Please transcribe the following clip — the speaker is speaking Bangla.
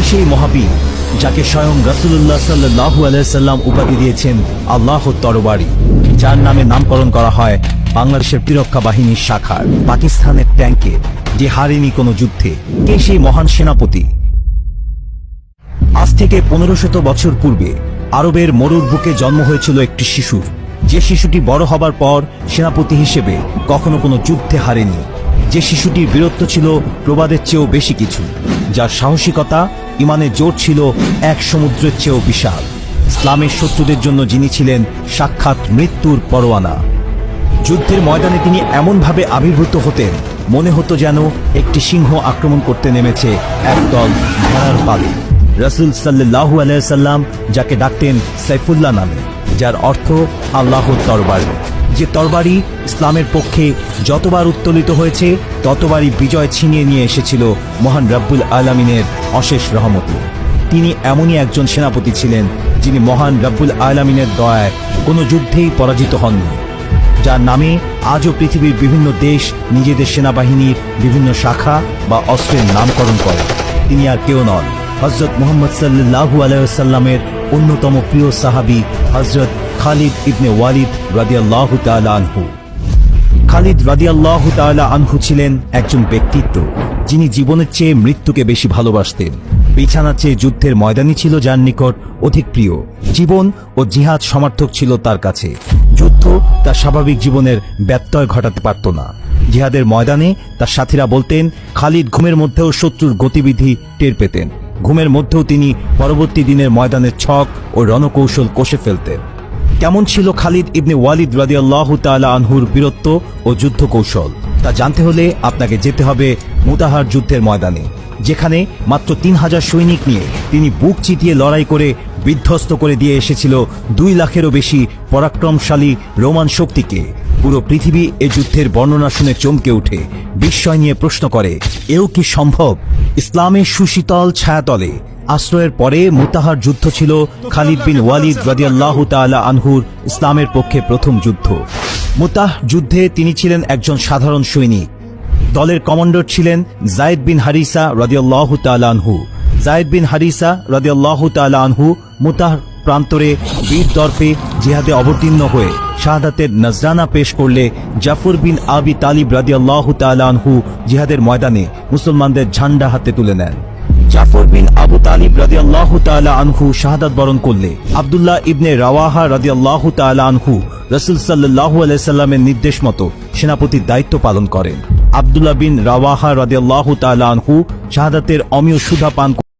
সেই মহাবীর যাকে স্বয়ং রাসূলুল্লাহ সাল্লাল্লাহু আলাইহি সাল্লাম উপাধি দিয়েছেন আল্লাহর তরবারি, যার নামে নামকরণ করা হয় বাংলাদেশের প্রতিরক্ষা বাহিনীর শাখার, পাকিস্তানের ট্যাঙ্কে যে হারেনি কোনো যুদ্ধে? কে সেই মহান সেনাপতি? আজ থেকে 1500 বছর পূর্বে আরবের মরুর বুকে জন্ম হয়েছিল একটি শিশুর, যে শিশুটি বড় হবার পর সেনাপতি হিসেবে কখনো কোনো যুদ্ধে হারেনি, যে শিশুটির বীরত্ব ছিল প্রবাদের চেয়েও বেশি কিছু, যার সাহসিকতা ইমানের জোর ছিল এক সমুদ্রের চেয়েও বিশাল, ইসলামের শত্রুদের জন্য যিনি ছিলেন সাক্ষাৎ মৃত্যুর পরোয়ানা। যুদ্ধের ময়দানে তিনি এমনভাবে আবির্ভূত হতেন, মনে হতো যেন একটি সিংহ আক্রমণ করতে নেমেছে একদল ভেড়ার পালে। রাসূল সাল্লাল্লাহু আলাইহি সাল্লাম যাকে ডাকতেন সাইফুল্লাহ নামে, যার অর্থ আল্লাহর তরবারি, যে তরবারি ইসলামের পক্ষে যতবার উত্তোলিত হয়েছে ততবারই বিজয় ছিনিয়ে নিয়ে এসেছিল মহান রব্বুল আলামিনের অশেষ রহমতে। তিনি এমনই একজন সেনাপতি ছিলেন যিনি মহান রব্বুল আলামিনের দয়ায় কোনো যুদ্ধেই পরাজিত হননি, যার নামে আজও পৃথিবীর বিভিন্ন দেশ নিজেদের সেনাবাহিনীর বিভিন্ন শাখা বা অস্ত্রের নামকরণ করে। তিনি আর কেউ নন, হযরত মুহাম্মদ সাল্লাল্লাহু আলাইহি ওয়াসাল্লামের অন্যতম প্রিয় সাহাবী হযরত খালিদ ইবনে ওয়ালিদ রাদিয়াল্লাহু তাআলা আনহু। খালিদ রাদিয়াল্লাহু তাআলা আনহু ছিলেন একজন ব্যক্তিত্ব যিনি জীবনের চেয়ে মৃত্যুকে বেশি ভালোবাসতেন। বিছানার চেয়ে যুদ্ধের ময়দানই ছিল যার নিকট অধিক প্রিয়। জীবন ও জিহাদ সমার্থক ছিল তার কাছে। যুদ্ধ তার স্বাভাবিক জীবনের ব্যত্যয় ঘটাতে পারত না। জিহাদের ময়দানে তার সাথীরা বলতেন, খালিদ ঘুমের মধ্যেও শত্রুর গতিবিধি টের পেতেন। ঘুমের মধ্যেও তিনি পরবর্তী দিনের ময়দানের ছক ও রণকৌশল কষে ফেলতেন। কেমন ছিল খালিদ ইবনে ওয়ালিদ রাদিয়াল্লাহু তাআলা আনহুর বীরত্ব ও যুদ্ধ কৌশল, তা জানতে হলে আপনাকে যেতে হবে মুতাহার যুদ্ধের ময়দানে, যেখানে মাত্র 3000 সৈনিক নিয়ে তিনি বুক চিতিয়ে লড়াই করে বিধ্বস্ত করে দিয়ে এসেছিল 2 লাখেরও বেশি পরাক্রমশালী রোমান শক্তিকে। পুরো পৃথিবী এ যুদ্ধের বর্ণনা শুনে চমকে ওঠে, বিস্ময় নিয়ে প্রশ্ন করে, এও কি সম্ভব? ইসলামের সুশীতল ছায়াতলে আশ্রয়ের পরে মুতাহার যুদ্ধ ছিল খালিদ বিন ওয়ালিদ রাদিয়াল্লাহু তাআলা আনহুর ইসলামের পক্ষে প্রথম যুদ্ধ। মুতাহ যুদ্ধে তিনি ছিলেন একজন সাধারণ সৈনিক। দলের কমান্ডার ছিলেন যায়েদ বিন হারিসা রাদিয়াল্লাহু তাআলা আনহু। যায়েদ বিন হারিসা রাদিয়াল্লাহু তাআলা আনহু মুতাহ প্রান্তরে বীর দর্পে জিহাদে অবতীর্ণ হয়ে শাহাদাতের নজরানা পেশ করলে জাফর বিন আবি তালিব রাদিয়াল্লাহু তাআলা আনহু জিহাদের ময়দানে মুসলমানদের ঝান্ডা হাতে তুলে নেন। জাফর বিন আবু তালিব রাদিয়াল্লাহু তাআলা আনহু শাহাদাত বরণ করলে আব্দুল্লাহ ইবনে রাওয়াহা রাদিয়াল্লাহু তাআলা আনহু রাসূল সাল্লাল্লাহু আলাইহি সাল্লামের নির্দেশ মতো সেনাপতির দায়িত্ব পালন করেন। আব্দুল্লাহ বিন রাওয়াহা রাদিয়াল্লাহু তাআলা আনহু শাহাদাতের অমীয় সুধা পান